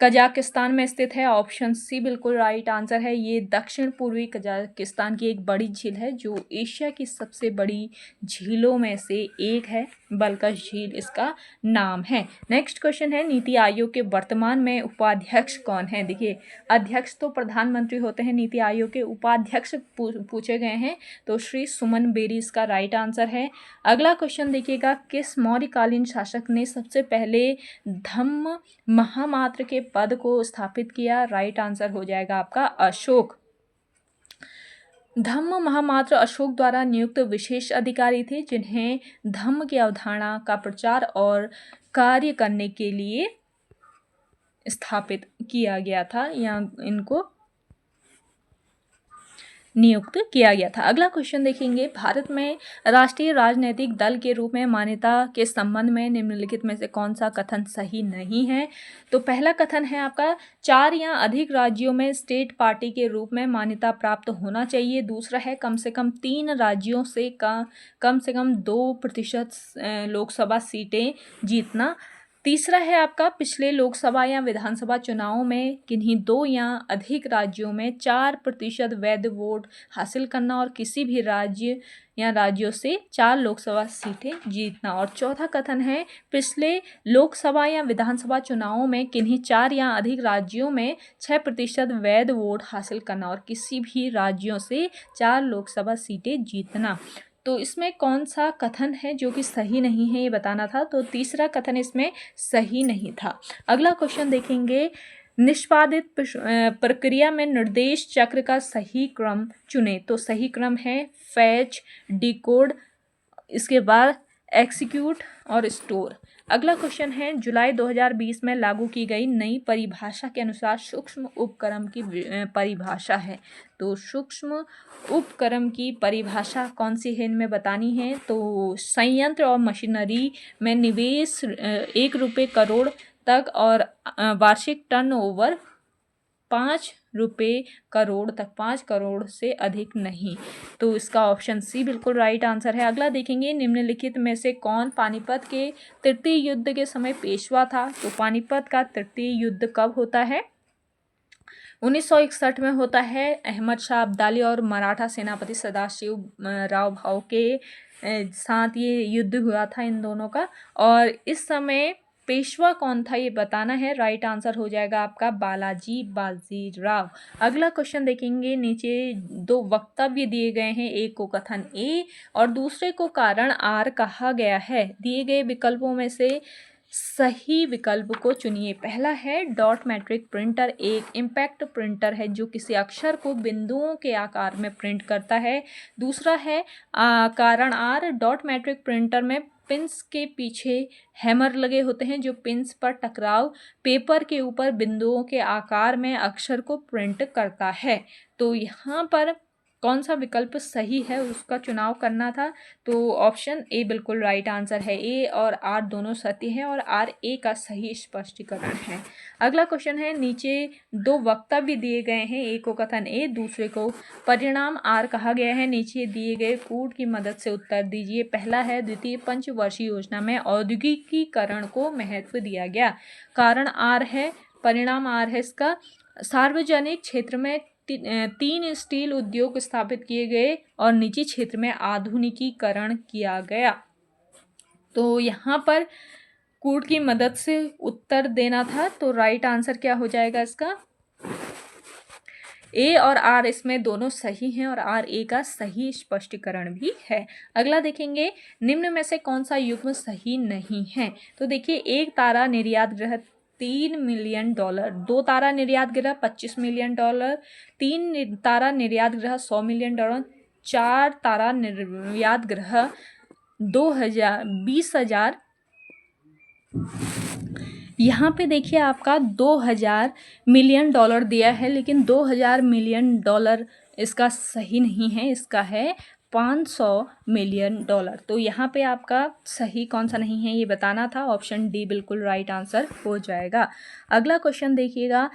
कजाकिस्तान में स्थित है। ऑप्शन सी बिल्कुल राइट आंसर है। ये दक्षिण पूर्वी कजाकिस्तान की एक बड़ी झील है जो एशिया की सबसे बड़ी झीलों में से एक है। बलकश झील इसका नाम है। नेक्स्ट क्वेश्चन है, नीति आयोग के वर्तमान में उपाध्यक्ष कौन है? देखिए, अध्यक्ष तो प्रधानमंत्री होते हैं, नीति आयोग के उपाध्यक्ष पूछे गए हैं, तो श्री सुमन बेरी इसका राइट आंसर है। अगला क्वेश्चन देखिएगा, किस मौर्यकालीन शासक ने सबसे पहले धम्म महामात्र के पद को स्थापित किया? राइट आंसर हो जाएगा आपका अशोक। धम्म महामात्र अशोक द्वारा नियुक्त विशेष अधिकारी थे जिन्हें धम्म की अवधारणा का प्रचार और कार्य करने के लिए स्थापित किया गया था या इनको नियुक्त किया गया था। अगला क्वेश्चन देखेंगे, भारत में राष्ट्रीय राजनीतिक दल के रूप में मान्यता के संबंध में निम्नलिखित में से कौन सा कथन सही नहीं है? तो पहला कथन है आपका, 4 या अधिक राज्यों में स्टेट पार्टी के रूप में मान्यता प्राप्त होना चाहिए। दूसरा है, कम से कम 3 राज्यों से कम से कम 2% लोकसभा सीटें जीतना। तीसरा है आपका, पिछले लोकसभा या विधानसभा चुनावों में किन्हीं 2 या अधिक राज्यों में 4% वैध वोट हासिल करना और किसी भी राज्य या राज्यों से 4 लोकसभा सीटें जीतना। और चौथा कथन है, पिछले लोकसभा या विधानसभा चुनावों में किन्हीं 4 या अधिक राज्यों में 6% वैध वोट हासिल करना और किसी भी राज्यों से 4 लोकसभा सीटें जीतना। तो इसमें कौन सा कथन है जो कि सही नहीं है ये बताना था, तो तीसरा कथन इसमें सही नहीं था। अगला क्वेश्चन देखेंगे, निष्पादित प्रक्रिया में निर्देश चक्र का सही क्रम चुने। तो सही क्रम है फैच, डिकोड, इसके बाद एक्सिक्यूट और स्टोर। अगला क्वेश्चन है, जुलाई 2020 में लागू की गई नई परिभाषा के अनुसार सूक्ष्म उपक्रम की परिभाषा है। तो सूक्ष्म उपक्रम की परिभाषा कौन सी है इनमें बतानी है। तो संयंत्र और मशीनरी में निवेश 1 रुपये करोड़ तक और वार्षिक टर्नओवर 5 रुपये करोड़ तक, 5 करोड़ से अधिक नहीं। तो इसका ऑप्शन सी बिल्कुल राइट आंसर है। अगला देखेंगे, निम्नलिखित में से कौन पानीपत के तृतीय युद्ध के समय पेशवा था? तो पानीपत का तृतीय युद्ध कब होता है? 1961 में होता है। अहमद शाह अब्दाली और मराठा सेनापति सदाशिव राव भाऊ के साथ ये युद्ध हुआ था इन दोनों का। और इस समय पेशवा कौन था ये बताना है। राइट आंसर हो जाएगा आपका बालाजी बाजीराव। अगला क्वेश्चन देखेंगे, नीचे 2 वक्तव्य दिए गए हैं, एक को कथन ए और दूसरे को कारण आर कहा गया है। दिए गए विकल्पों में से सही विकल्प को चुनिए। पहला है, डॉट मैट्रिक प्रिंटर एक इम्पैक्ट प्रिंटर है जो किसी अक्षर को बिंदुओं के आकार में प्रिंट करता है। दूसरा है, कारण आर, डॉट मैट्रिक प्रिंटर में पिंस के पीछे हैमर लगे होते हैं जो पिंस पर टकराव पेपर के ऊपर बिंदुओं के आकार में अक्षर को प्रिंट करता है। तो यहाँ पर कौन सा विकल्प सही है उसका चुनाव करना था। तो ऑप्शन ए बिल्कुल राइट आंसर है। ए और आर दोनों सत्य हैं और आर ए का सही स्पष्टीकरण है। अगला क्वेश्चन है, नीचे दो वक्तव्य दिए गए हैं, एक को कथन ए, दूसरे को परिणाम आर कहा गया है। नीचे दिए गए कूट की मदद से उत्तर दीजिए। पहला है, द्वितीय पंचवर्षीय योजना में औद्योगिकीकरण को महत्व दिया गया। कारण आर है, परिणाम आर है इसका। सार्वजनिक क्षेत्र में 3 स्टील उद्योग स्थापित किए गए और निजी क्षेत्र में आधुनिकीकरण किया गया। तो यहाँ पर कूट की मदद से उत्तर देना था, तो राइट आंसर क्या हो जाएगा इसका? ए और आर इसमें दोनों सही हैं और आर ए का सही स्पष्टीकरण भी है। अगला देखेंगे, निम्न में से कौन सा युग्म सही नहीं है। तो देखिए, एक तारा निर्यात गृह $3 मिलियन, 2 तारा निर्यात गृह $25 मिलियन, 3 तारा निर्यात गृह $100 मिलियन, 4 तारा निर्यात गृह 20,000। यहाँ पे देखिए आपका $2,000 मिलियन दिया है, लेकिन $2,000 मिलियन इसका सही नहीं है, इसका है $500 मिलियन। तो यहाँ पे आपका सही कौन सा नहीं है ये बताना था। ऑप्शन डी बिल्कुल राइट आंसर हो जाएगा। अगला क्वेश्चन देखिएगा,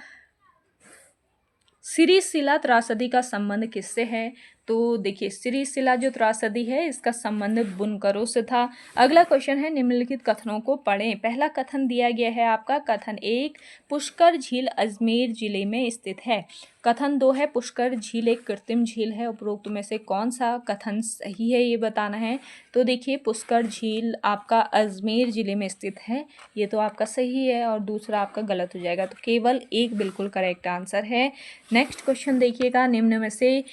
सिरिसिला त्रासदी का संबंध किससे है। तो देखिए, सिरिसिला जो त्रासदी है इसका संबंध बुनकरों से था। अगला क्वेश्चन है, निम्नलिखित कथनों को पढ़ें। पहला कथन दिया गया है आपका, कथन 1, पुष्कर झील अजमेर जिले में स्थित है। कथन 2 है, पुष्कर झील एक कृत्रिम झील है। उपरोक्त में से कौन सा कथन सही है ये बताना है। तो देखिए, पुष्कर झील आपका अजमेर जिले में स्थित है, ये तो आपका सही है और दूसरा आपका गलत हो जाएगा। तो केवल एक बिल्कुल करेक्ट आंसर है। नेक्स्ट क्वेश्चन देखिएगा, निम्न में से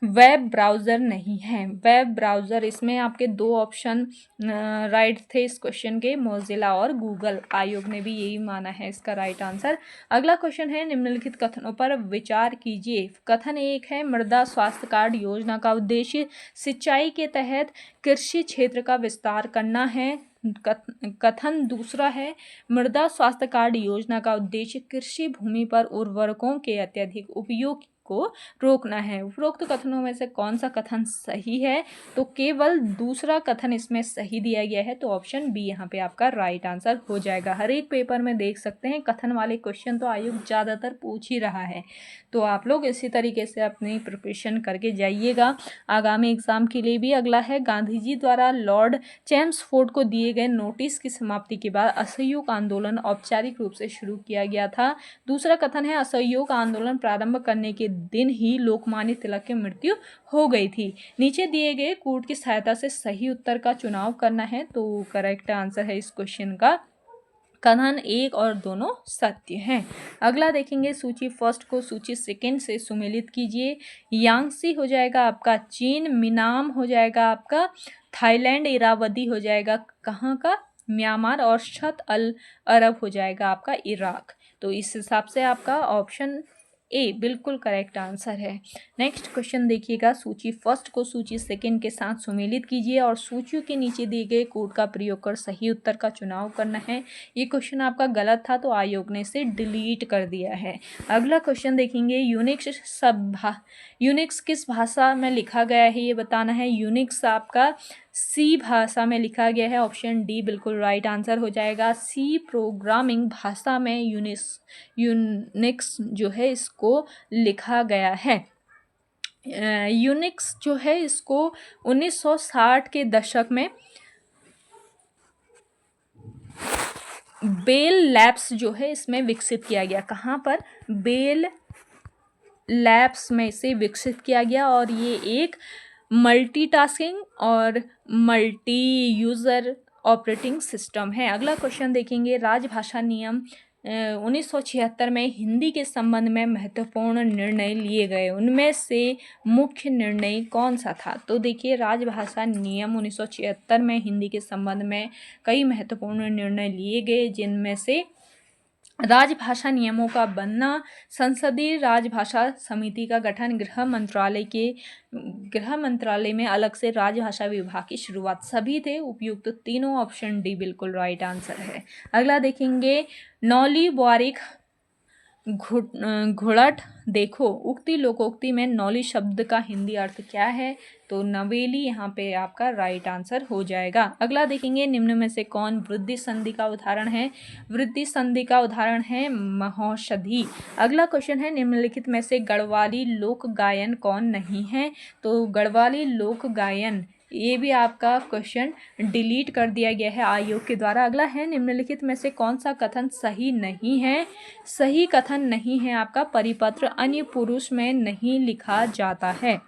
वेब ब्राउज़र नहीं है। वेब ब्राउज़र, इसमें आपके 2 ऑप्शन राइट थे इस क्वेश्चन के, मोजिला और गूगल। आयोग ने भी यही माना है इसका राइट आंसर। अगला क्वेश्चन है, निम्नलिखित कथनों पर विचार कीजिए। कथन 1 है, मृदा स्वास्थ्य कार्ड योजना का उद्देश्य सिंचाई के तहत कृषि क्षेत्र का विस्तार करना है। कथन दूसरा है, मृदा स्वास्थ्य कार्ड योजना का उद्देश्य कृषि भूमि पर उर्वरकों के अत्यधिक उपयोग को रोकना है। उपरोक्त कथनों में से कौन सा कथन सही है। तो केवल दूसरा कथन इसमें सही दिया गया है, तो ऑप्शन बी यहाँ पे आपका राइट आंसर हो जाएगा। हर एक पेपर में देख सकते हैं कथन वाले क्वेश्चन तो आयोग ज़्यादातर पूछ ही रहा है, तो आप लोग इसी तरीके से अपनी प्रिपरेशन करके जाइएगा आगामी एग्जाम के लिए भी। अगला है, गांधी जी द्वारा लॉर्ड चेम्सफोर्ड को दिए गए नोटिस की समाप्ति के बाद असहयोग आंदोलन औपचारिक रूप से शुरू किया गया था। दूसरा कथन है, असहयोग आंदोलन प्रारंभ करने के दिन ही लोकमान्य तिलक की मृत्यु हो गई थी। नीचे दिए गए कूट की सहायता से सही उत्तर का चुनाव करना है। तो करेक्ट आंसर है इस क्वेश्चन का कथन 1 और दोनों सत्य हैं। अगला देखेंगे, सूची फर्स्ट को सूची सेकंड से सुमेलित कीजिए। यांगसी हो जाएगा आपका चीन, मिनाम हो जाएगा आपका थाईलैंड, इरावदी हो जाएगा कहाँ का, म्यांमार, और शत अल अरब हो जाएगा आपका इराक। तो इस हिसाब से आपका ऑप्शन ए बिल्कुल करेक्ट आंसर है। नेक्स्ट क्वेश्चन देखिएगा, सूची फर्स्ट को सूची सेकंड के साथ सुमेलित कीजिए और सूचियों के नीचे दिए गए कोड का प्रयोग कर सही उत्तर का चुनाव करना है। ये क्वेश्चन आपका गलत था तो आयोग ने इसे डिलीट कर दिया है। अगला क्वेश्चन देखेंगे, यूनिक्स किस भाषा में लिखा गया है ये बताना है। यूनिक्स आपका सी भाषा में लिखा गया है। ऑप्शन डी बिल्कुल राइट आंसर हो जाएगा। सी प्रोग्रामिंग भाषा में यूनिक्स जो है इसको लिखा गया है। यूनिक्स जो है इसको 1960 के दशक में बेल लैब्स जो है इसमें विकसित किया गया। कहाँ पर, बेल लैब्स में इसे विकसित किया गया और ये एक मल्टीटास्किंग और मल्टी यूज़र ऑपरेटिंग सिस्टम है। अगला क्वेश्चन देखेंगे, राजभाषा नियम 1976 में हिंदी के संबंध में महत्वपूर्ण निर्णय लिए गए, उनमें से मुख्य निर्णय कौन सा था। तो देखिए, राजभाषा नियम 1976 में हिंदी के संबंध में कई महत्वपूर्ण निर्णय लिए गए, जिनमें से राजभाषा नियमों का बनना, संसदीय राजभाषा समिति का गठन, गृह मंत्रालय में अलग से राजभाषा विभाग की शुरुआत, सभी थे उपयुक्त तीनों। ऑप्शन डी बिल्कुल राइट आंसर है। अगला देखेंगे, नौली वारिक घुड़ट देखो। उक्ति लोकोक्ति में नौली शब्द का हिंदी अर्थ क्या है? तो नवेली यहाँ पे आपका राइट आंसर हो जाएगा। अगला देखेंगे, निम्न में से कौन वृद्धि संधि का उदाहरण है? वृद्धि संधि का उदाहरण है महौषधि। अगला क्वेश्चन है, निम्नलिखित में से गढ़वाली लोक गायन कौन नहीं है? तो गढ़वाली लोक गायन, ये भी आपका क्वेश्चन डिलीट कर दिया गया है आयोग के द्वारा। अगला है, निम्नलिखित में से कौन सा कथन सही नहीं है? सही कथन नहीं है आपका परिपत्र अन्य पुरुष में नहीं लिखा जाता है।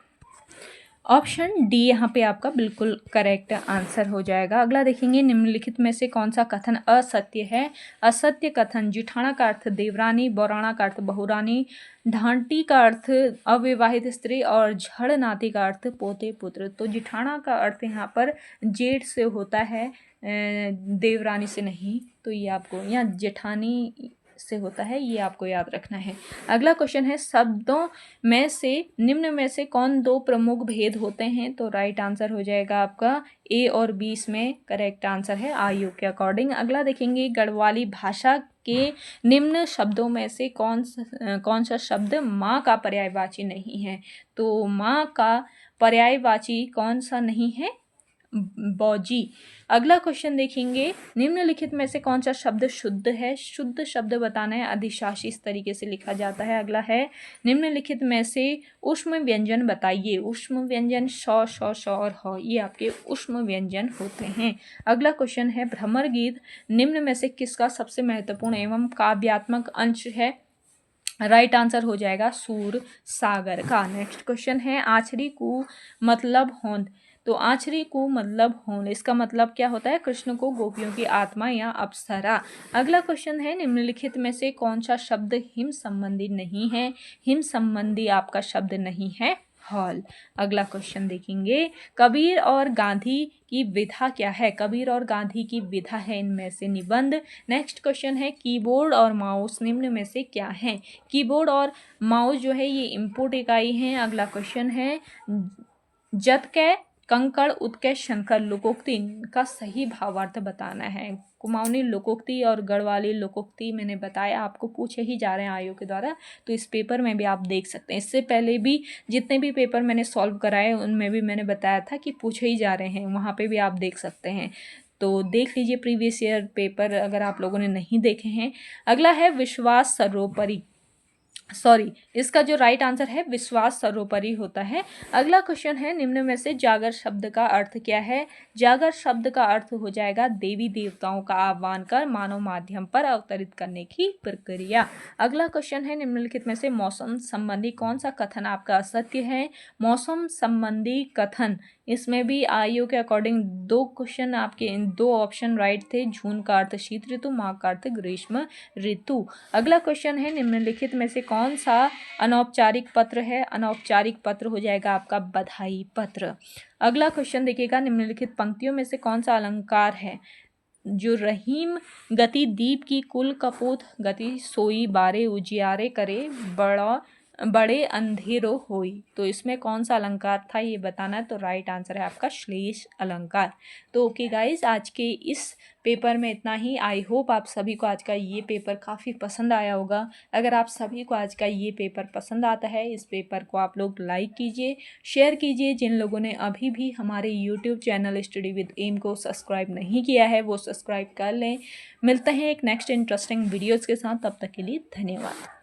ऑप्शन डी यहाँ पे आपका बिल्कुल करेक्ट आंसर हो जाएगा। अगला देखेंगे, निम्नलिखित में से कौन सा कथन असत्य है? असत्य कथन, जिठाणा का अर्थ देवरानी, बौराणा का अर्थ बहुरानी, ढांटी का अर्थ अविवाहित स्त्री और झड़ नाती का अर्थ पोते पुत्र। तो जिठाणा का अर्थ यहाँ पर जेठ से होता है, देवरानी से नहीं। तो ये आपको यहाँ जेठानी से होता है, ये आपको याद रखना है। अगला क्वेश्चन है, शब्दों में से निम्न में से कौन दो प्रमुख भेद होते हैं? तो राइट आंसर हो जाएगा आपका ए और बी, इसमें करेक्ट आंसर है आयोग के अकॉर्डिंग। अगला देखेंगे, गढ़वाली भाषा के निम्न शब्दों में से कौन सा शब्द माँ का पर्यायवाची नहीं है? तो माँ का पर्यायवाची कौन सा नहीं है? बौजी। अगला क्वेश्चन देखेंगे, निम्नलिखित में से कौन सा शब्द शुद्ध है? शुद्ध शब्द बताना है, अधिशासी इस तरीके से लिखा जाता है। अगला है, निम्नलिखित में से ऊष्म व्यंजन बताइए। ऊष्म व्यंजन श और ह, ये आपके ऊष्म व्यंजन होते हैं। अगला क्वेश्चन है, भ्रमर गीत निम्न में से किसका सबसे महत्वपूर्ण एवं काव्यात्मक अंश है? राइट आंसर हो जाएगा सूर सागर का। नेक्स्ट क्वेश्चन है, आछड़ी को मतलब होंद। तो आछड़ी को मतलब होंद, इसका मतलब क्या होता है? कृष्ण को गोपियों की आत्मा या अप्सरा। अगला क्वेश्चन है, निम्नलिखित में से कौन सा शब्द हिम संबंधी नहीं है? हिम संबंधी आपका शब्द नहीं है हॉल। अगला क्वेश्चन देखेंगे, कबीर और गांधी की विधा क्या है? कबीर और गांधी की विधा है इनमें से निबंध। नेक्स्ट क्वेश्चन है, कीबोर्ड और माउस निम्न में से क्या है? कीबोर्ड और माउस जो है ये इनपुट इकाई हैं। अगला क्वेश्चन है, जतके कंकड़ उत्के शंकर लोकोक्ति का सही भावार्थ बताना है। कुमाऊनी लोकोक्ति और गढ़वाली लोकोक्ति मैंने बताया आपको पूछे ही जा रहे हैं आयोग के द्वारा, तो इस पेपर में भी आप देख सकते हैं। इससे पहले भी जितने भी पेपर मैंने सॉल्व कराए उनमें भी मैंने बताया था कि पूछे ही जा रहे हैं, वहाँ पे भी आप देख सकते हैं। तो देख लीजिए प्रीवियस ईयर पेपर अगर आप लोगों ने नहीं देखे हैं। अगला है, विश्वास सर्वोपरि, इसका जो राइट आंसर है विश्वास सर्वोपरि होता है। अगला क्वेश्चन है, निम्न में से जागर शब्द का अर्थ क्या है? जागर शब्द का अर्थ हो जाएगा देवी देवताओं का आह्वान कर मानव माध्यम पर अवतरित करने की प्रक्रिया। अगला क्वेश्चन है, निम्नलिखित में से मौसम संबंधी कौन सा कथन आपका असत्य है? मौसम संबंधी कथन, इसमें भी आयु के अकॉर्डिंग दो क्वेश्चन आपके, दो ऑप्शन राइट थे। जून का अर्थ शीत ऋतु, माघ का अर्थ ग्रीष्म ऋतु। अगला क्वेश्चन है, निम्नलिखित में से कौन सा अनौपचारिक पत्र है? अनौपचारिक पत्र हो जाएगा आपका बधाई पत्र। अगला क्वेश्चन देखिएगा, निम्नलिखित पंक्तियों में से कौन सा अलंकार है? जो रहीम गति दीप की कुल कपूत गति सोई बारे उजियारे करे बड़े अंधेरो होई। तो इसमें कौन सा अलंकार था ये बताना है। तो राइट आंसर है आपका श्लेष अलंकार। तो ओके गाइज, आज के इस पेपर में इतना ही। आई होप आप सभी को आज का ये पेपर काफ़ी पसंद आया होगा। अगर आप सभी को आज का ये पेपर पसंद आता है, इस पेपर को आप लोग लाइक कीजिए, शेयर कीजिए। जिन लोगों ने अभी भी हमारे YouTube channel study with M को सब्सक्राइब नहीं किया है वो सब्सक्राइब कर लें। मिलते हैं एक नेक्स्ट इंटरेस्टिंग वीडियोज़ के साथ, तब तक के लिए धन्यवाद।